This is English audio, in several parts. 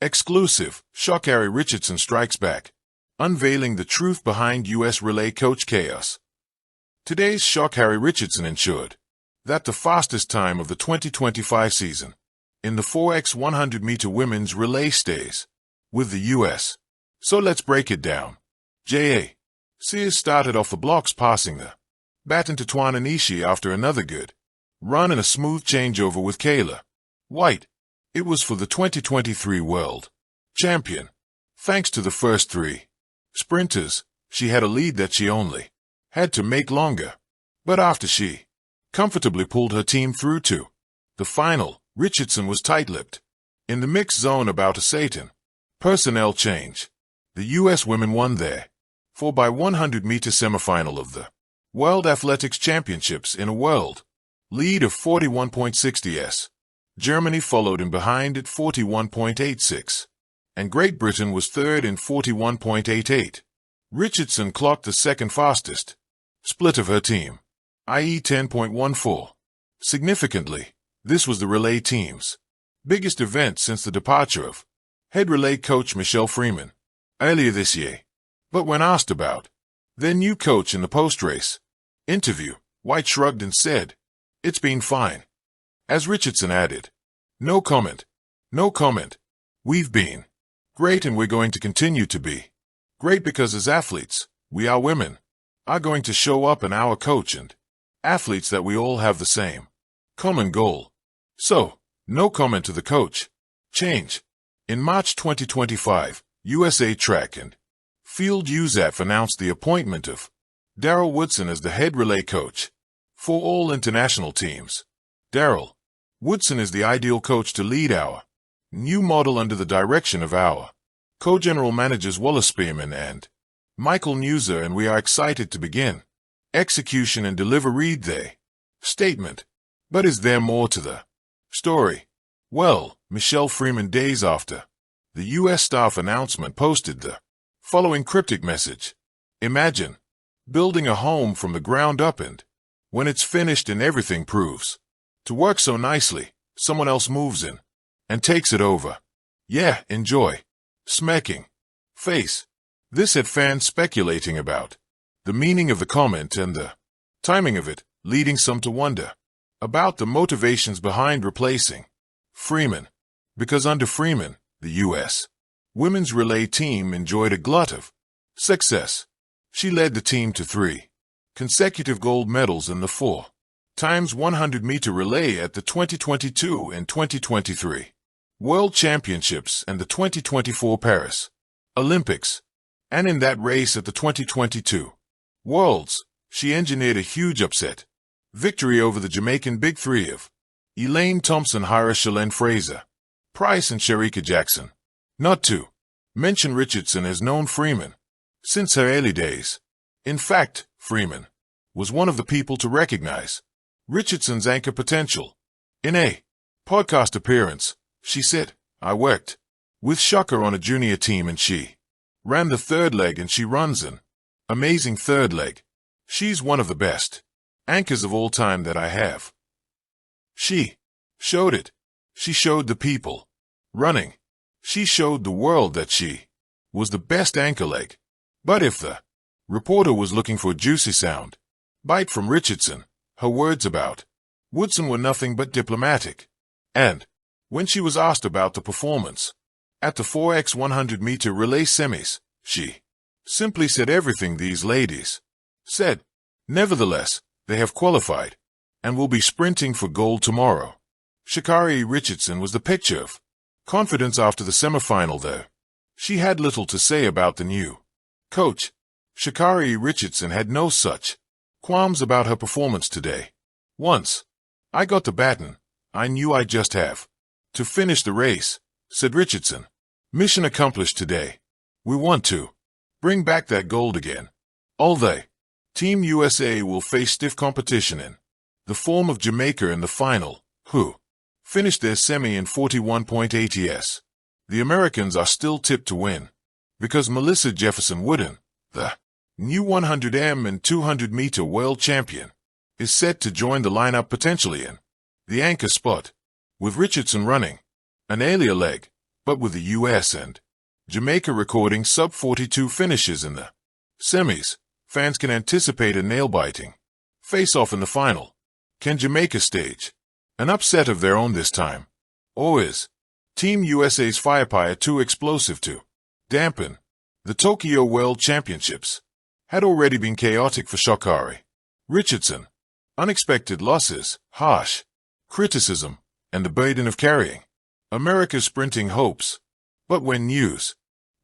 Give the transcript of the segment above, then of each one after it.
Exclusive, Sha Carri Richardson strikes back, unveiling the truth behind U.S. relay coach chaos. Today's Sha Carri Richardson ensured that the fastest time of the 2025 season in the 4x100-meter women's relay stays with the U.S. So let's break it down. J.A. Sears started off the blocks passing the baton to Tawana Nishi after another good run and a smooth changeover with Kayla White. It was for the 2023 World Champion. Thanks to the first three sprinters, she had a lead that she only had to make longer. But after she comfortably pulled her team through to the final, Richardson was tight-lipped in the mixed zone about a Satan personnel change. The U.S. women won their 4x100-meter semifinal of the World Athletics Championships in a world lead of 41.60 s. Germany followed in behind at 41.86, and Great Britain was third in 41.88. Richardson clocked the second fastest split of her team, i.e. 10.14. Significantly, this was the relay team's biggest event since the departure of head relay coach Michelle Freeman earlier this year. But when asked about their new coach in the post-race interview, White shrugged and said, "It's been fine." As Richardson added, "No comment. No comment. We've been great and we're going to continue to be great because as athletes, we are women, are going to show up and our coach and athletes that we all have the same common goal. So, no comment to the coach change." In March 2025, USA Track and Field USAF announced the appointment of Daryl Woodson as the head relay coach for all international teams. Daryl Woodson is the ideal coach to lead our new model under the direction of our co-general managers Wallace Spearman and Michael Newser, and we are excited to begin execution and deliver. Read their statement. But is there more to the story? Well, Michelle Freeman, days after the U.S. staff announcement, posted the following cryptic message: "Imagine building a home from the ground up, and when it's finished and everything proves to work so nicely, someone else moves in and takes it over. Yeah, enjoy." Smacking face. This had fans speculating about the meaning of the comment and the timing of it, leading some to wonder about the motivations behind replacing Freeman. Because under Freeman, the U.S. women's relay team enjoyed a glut of success. She led the team to 3 consecutive gold medals in the 4x100-meter relay at the 2022 and 2023 World Championships and the 2024 Paris Olympics. And in that race at the 2022 Worlds, she engineered a huge upset victory over the Jamaican Big Three of Elaine Thompson, Hira Shalane Fraser Price, and Shericka Jackson. Not to mention Richardson has known Freeman since her early days. In fact, Freeman was one of the people to recognize Richardson's anchor potential. In a podcast appearance, she said, "I worked with Shaka on a junior team and she ran the third leg and she runs an amazing third leg. She's one of the best anchors of all time that I have." She showed it. She showed the people running. She showed the world that she was the best anchor leg. But if the reporter was looking for a juicy sound bite from Richardson, her words about Woodson were nothing but diplomatic. And when she was asked about the performance at the 4x100-meter relay semis, she simply said everything these ladies said. Nevertheless, they have qualified and will be sprinting for gold tomorrow. Sha Carri Richardson was the picture of confidence after the semifinal, though she had little to say about the new coach. Sha Carri Richardson had no such qualms about her performance today. "Once I got the baton, I knew I'd just have to finish the race," said Richardson. "Mission accomplished today. We want to bring back that gold again." Although Team USA will face stiff competition in the form of Jamaica in the final, who finished their semi in 41.80 s. The Americans are still tipped to win because Melissa Jefferson Wooden, the new 100m and 200-meter world champion, is set to join the lineup potentially in the anchor spot, with Richardson running an earlier leg. but with the US and Jamaica recording sub-42 finishes in the semis, fans can anticipate a nail-biting face-off in the final. Can Jamaica stage an upset of their own this time? Or is Team USA's firepower too explosive to dampen the Tokyo World Championships? Had already been chaotic for Sha Carri Richardson. Unexpected losses, harsh criticism, and the burden of carrying America's sprinting hopes. But when news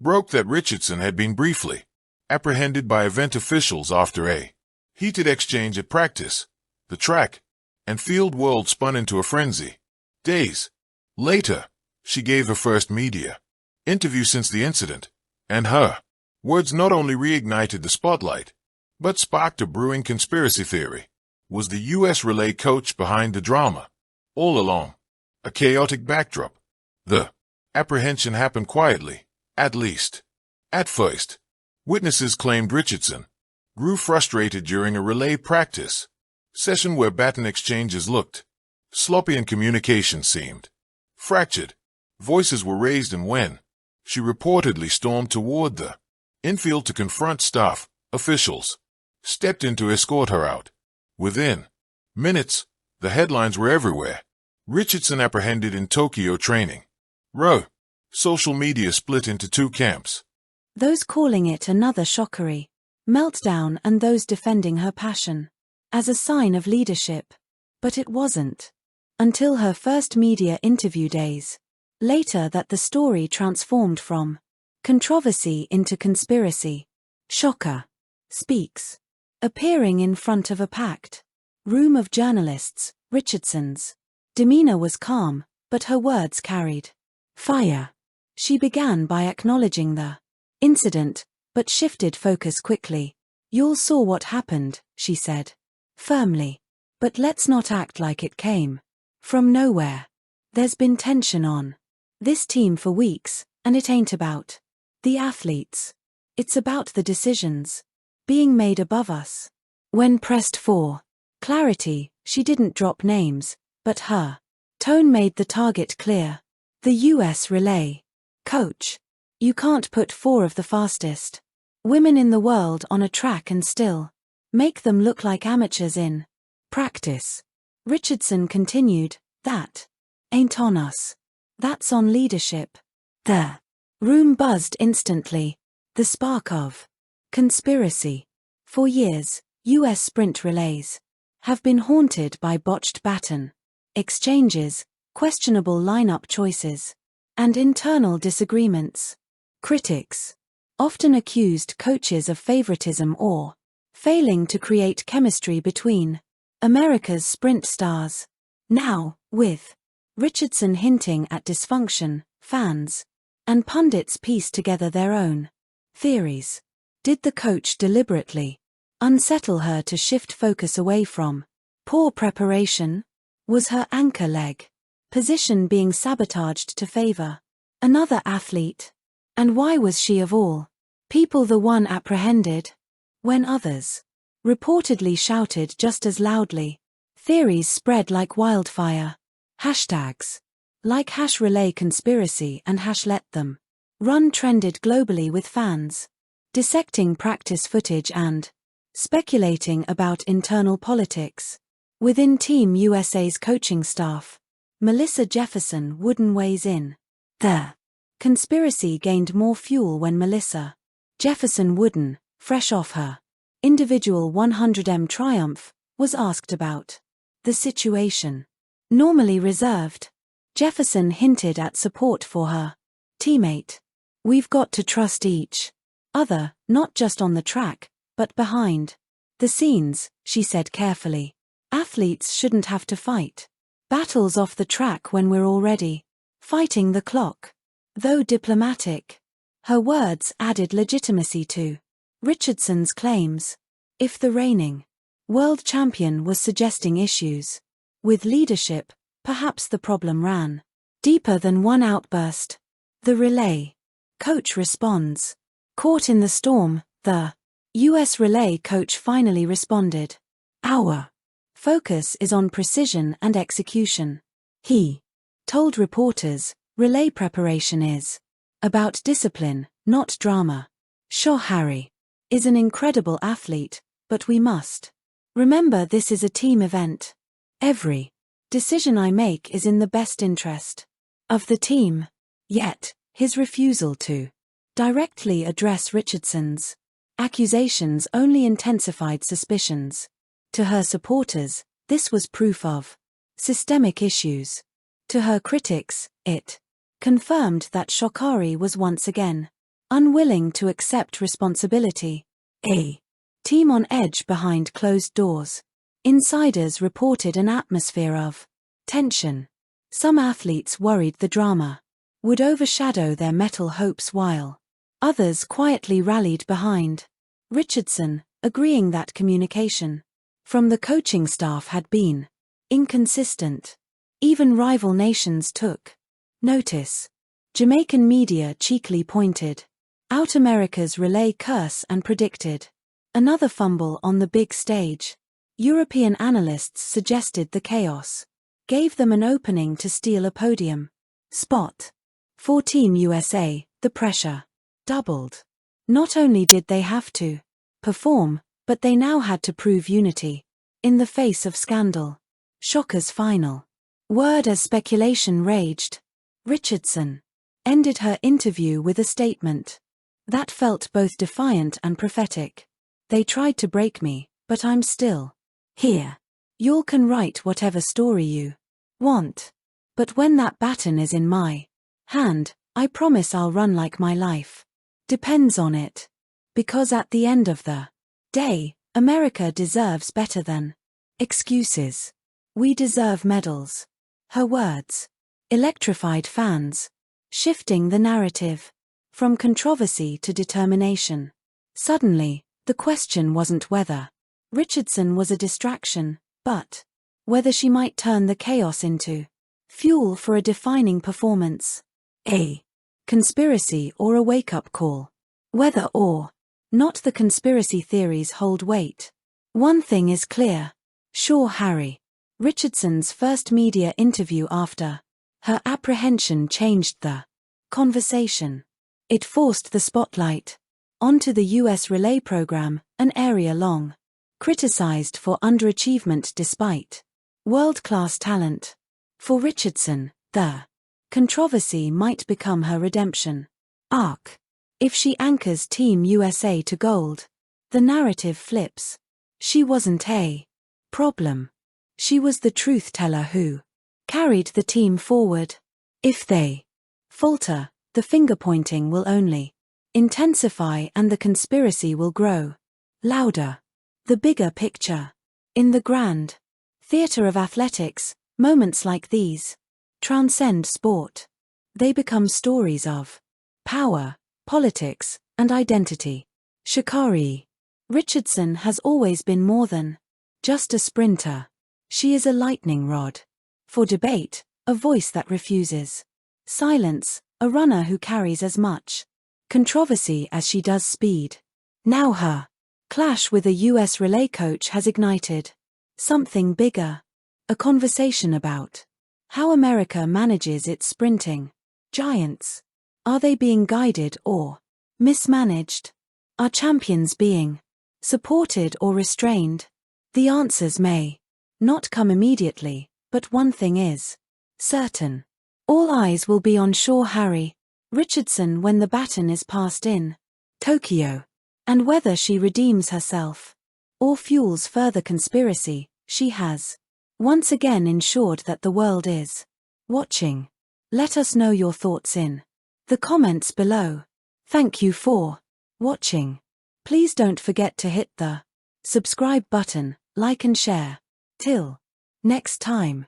broke that Richardson had been briefly apprehended by event officials after a heated exchange at practice, the track and field world spun into a frenzy. Days later, she gave her first media interview since the incident, and her words not only reignited the spotlight, but sparked a brewing conspiracy theory. Was the U.S. relay coach behind the drama? All along, a chaotic backdrop. The apprehension happened quietly, at least. At first, witnesses claimed Richardson grew frustrated during a relay practice session where baton exchanges looked sloppy and communication seemed fractured. Voices were raised, and when she reportedly stormed toward the infield to confront staff, officials stepped in to escort her out. Within minutes, the headlines were everywhere. Richardson apprehended in Tokyo training. Social media split into two camps. Those calling it another shockery meltdown and those defending her passion as a sign of leadership. But it wasn't until her first media interview days later that the story transformed from controversy into conspiracy. Shocker speaks. Appearing in front of a packed room of journalists, Richardson's demeanor was calm, but her words carried fire. She began by acknowledging the incident, but shifted focus quickly. "You'll saw what happened," she said firmly. "But let's not act like it came from nowhere. There's been tension on this team for weeks, and it ain't about the athletes. It's about the decisions being made above us." When pressed for clarity, she didn't drop names, but her tone made the target clear. The U.S. relay coach. "You can't put 4 of the fastest women in the world on a track and still make them look like amateurs in practice." Richardson continued, "That ain't on us. That's on leadership." The room buzzed instantly. The spark of conspiracy. For years, U.S. sprint relays have been haunted by botched baton exchanges, questionable lineup choices, and internal disagreements. Critics often accused coaches of favoritism or failing to create chemistry between America's sprint stars. Now, with Richardson hinting at dysfunction, fans and pundits pieced together their own theories. Did the coach deliberately unsettle her to shift focus away from poor preparation? Was her anchor leg position being sabotaged to favor another athlete? And why was she of all people the one apprehended when others reportedly shouted just as loudly? Theories spread like wildfire. Hashtags like #RelayConspiracy and #LetThemRun trended globally, with fans dissecting practice footage and speculating about internal politics within Team USA's coaching staff. Melissa Jefferson Wooden weighs in. The conspiracy gained more fuel when Melissa Jefferson Wooden, fresh off her individual 100m triumph, was asked about the situation. Normally reserved, Jefferson hinted at support for her teammate. "We've got to trust each other, not just on the track, but behind the scenes," she said carefully. "Athletes shouldn't have to fight battles off the track when we're already fighting the clock." Though diplomatic, her words added legitimacy to Richardson's claims. If the reigning world champion was suggesting issues with leadership, perhaps the problem ran deeper than one outburst. The relay coach responds. Caught in the storm, the U.S. relay coach finally responded. "Our focus is on precision and execution," he told reporters, Relay preparation is about discipline, not drama. Sha Carri is an incredible athlete, but we must remember this is a team event. Every decision I make is in the best interest of the team. Yet, his refusal to directly address Richardson's accusations only intensified suspicions. To her supporters, this was proof of systemic issues. To her critics, it confirmed that Sha Carri was once again unwilling to accept responsibility. A team on edge behind closed doors. Insiders reported an atmosphere of tension. Some athletes worried the drama would overshadow their medal hopes while others quietly rallied behind Richardson, agreeing that communication from the coaching staff had been inconsistent. Even rival nations took notice. Jamaican media cheekily pointed out America's relay curse and predicted another fumble on the big stage. European analysts suggested the chaos gave them an opening to steal a podium spot. For Team USA, the pressure doubled. Not only did they have to perform, but they now had to prove unity in the face of scandal. Shaka's final word as speculation raged. Richardson ended her interview with a statement that felt both defiant and prophetic. They tried to break me, but I'm still here. You can write whatever story you want. But when that baton is in my hand, I promise I'll run like my life depends on it. Because at the end of the day, America deserves better than excuses. We deserve medals. Her words electrified fans, shifting the narrative from controversy to determination. Suddenly, the question wasn't whether Richardson was a distraction, but whether she might turn the chaos into fuel for a defining performance. A conspiracy or a wake-up call. Whether or not the conspiracy theories hold weight, one thing is clear. Sha Carri Richardson's first media interview after her apprehension changed the conversation. It forced the spotlight onto the U.S. relay program, an area long criticized for underachievement despite world-class talent. For Richardson, the controversy might become her redemption arc. If she anchors Team USA to gold, the narrative flips. She wasn't a problem. She was the truth-teller who carried the team forward. If they falter, the finger-pointing will only intensify and the conspiracy will grow louder. The bigger picture. In the grand theater of athletics, moments like these transcend sport. They become stories of power, politics, and identity. Sha Carri Richardson has always been more than just a sprinter. She is a lightning rod for debate, a voice that refuses silence, a runner who carries as much controversy as she does speed. Now her clash with a U.S. relay coach has ignited something bigger, a conversation about how America manages its sprinting giants. Are they being guided or mismanaged? Are champions being supported or restrained? The answers may not come immediately, but one thing is certain. All eyes will be on Sha Carri Richardson when the baton is passed in Tokyo. And whether she redeems herself or fuels further conspiracy, she has once again ensured that the world is watching. Let us know your thoughts in the comments below. Thank you for watching. Please don't forget to hit the subscribe button, like and share. Till next time.